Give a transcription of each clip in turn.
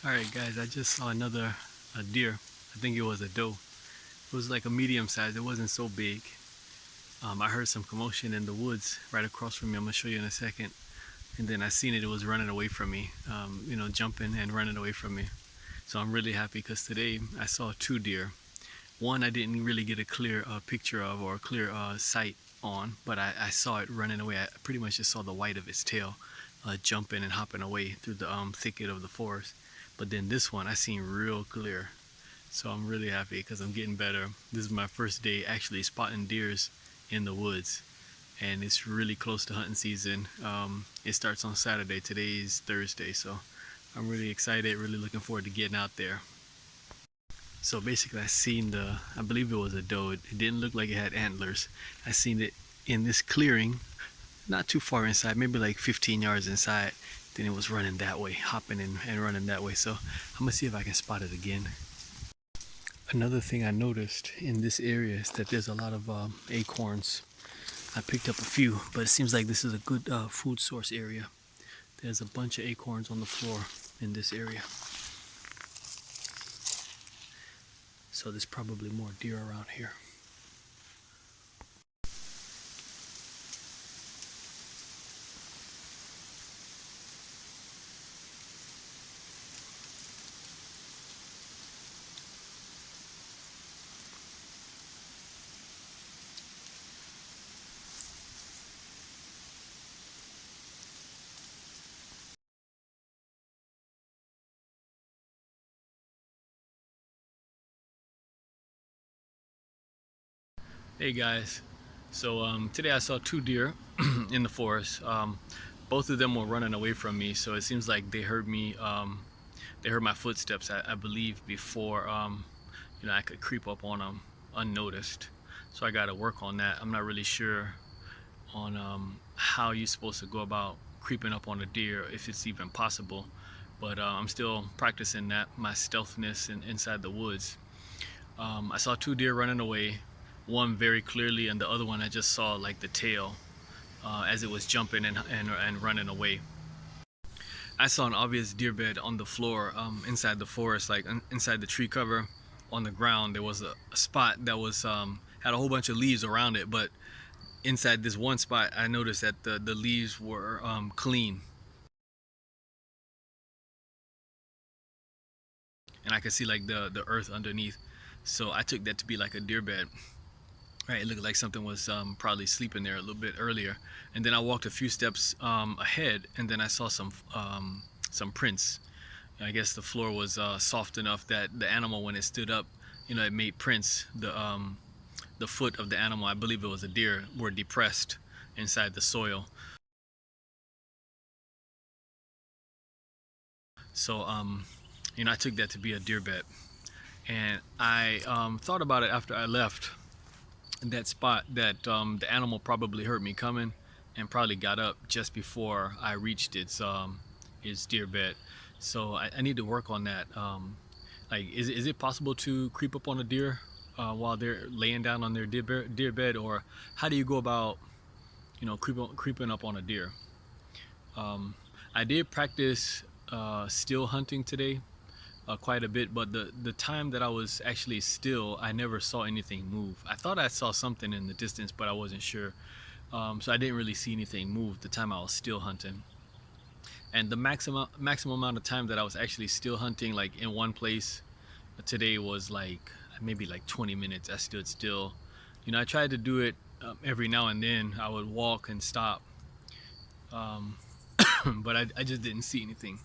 Alright guys, I just saw another deer. I think it was a doe. It was like a medium size, it wasn't so big. I heard some commotion in the woods right across from me. I'm gonna show you in a second. And then I seen it was running away from me, jumping and running away from me. So I'm really happy because today I saw two deer. One I didn't really get a clear picture of or a clear sight on, but I saw it running away. I pretty much just saw the white of its tail jumping and hopping away through the thicket of the forest. But then this one I seen real clear. So I'm really happy because I'm getting better. This is my first day actually spotting deers in the woods, and it's really close to hunting season. It starts on Saturday. Today is Thursday, so I'm really excited, really looking forward to getting out there. So basically I seen I believe it was a doe. It didn't look like it had antlers. I seen it in this clearing, not too far inside, maybe like 15 yards inside. Then it was running that way, hopping and running that way. So I'm gonna see if I can spot it again. Another thing I noticed in this area is that there's a lot of acorns. I picked up a few, but it seems like this is a good food source area. There's a bunch of acorns on the floor in this area. So there's probably more deer around here. Hey guys, so today I saw two deer in the forest. Both of them were running away from me, so it seems like they heard me. They heard my footsteps, I believe, before I could creep up on them unnoticed. So I got to work on that. I'm not really sure on how you're supposed to go about creeping up on a deer, if it's even possible. But I'm still practicing that, my stealthiness inside the woods. I saw two deer running away, one very clearly, and the other one I just saw like the tail as it was jumping and running away. I saw an obvious deer bed on the floor inside the forest, like inside the tree cover on the ground. There was a spot that was had a whole bunch of leaves around it, but inside this one spot I noticed that the leaves were clean, and I could see like the earth underneath. So I took that to be like a deer bed. Right, it looked like something was probably sleeping there a little bit earlier. And then I walked a few steps ahead, and then I saw some prints. I guess the floor was soft enough that the animal, when it stood up, it made prints. The foot of the animal, I believe it was a deer, were depressed inside the soil. So I took that to be a deer bed, and I thought about it after I left that spot that the animal probably heard me coming and probably got up just before I reached its deer bed. So I need to work on that. Like, is it possible to creep up on a deer while they're laying down on their deer bed, or how do you go about creeping up on a deer? I did practice still hunting today quite a bit, but the time that I was actually still, I never saw anything move. I thought I saw something in the distance, but I wasn't sure. So I didn't really see anything move the time I was still hunting. And the maximum amount of time that I was actually still hunting, like in one place, today was like maybe like 20 minutes. I stood still. I tried to do it every now and then. I would walk and stop, um, but I just didn't see anything.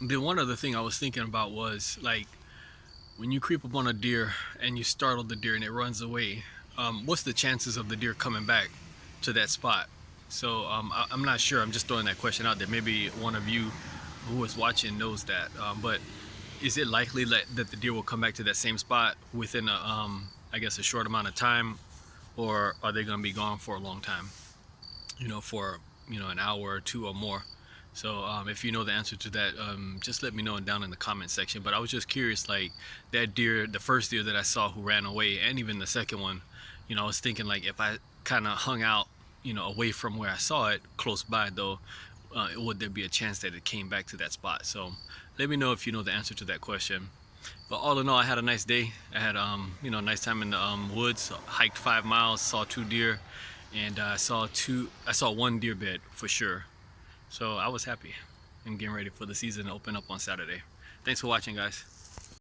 The one other thing I was thinking about was like, when you creep up on a deer and you startle the deer and it runs away, what's the chances of the deer coming back to that spot? So I'm not sure. I'm just throwing that question out there. Maybe one of you who was watching knows that. But is it likely that the deer will come back to that same spot within I guess a short amount of time, or are they going to be gone for a long time? For an hour or two or more. So if you know the answer to that, just let me know down in the comment section. But I was just curious, like that deer, the first deer that I saw who ran away, and even the second one, I was thinking like if I kind of hung out, away from where I saw it, close by though, would there be a chance that it came back to that spot? So let me know if you know the answer to that question. But all in all, I had a nice day. I had a nice time in the woods. Hiked 5 miles, saw 2 deer, and I saw one deer bed for sure. So I was happy. I'm getting ready for the season to open up on Saturday. Thanks for watching, guys.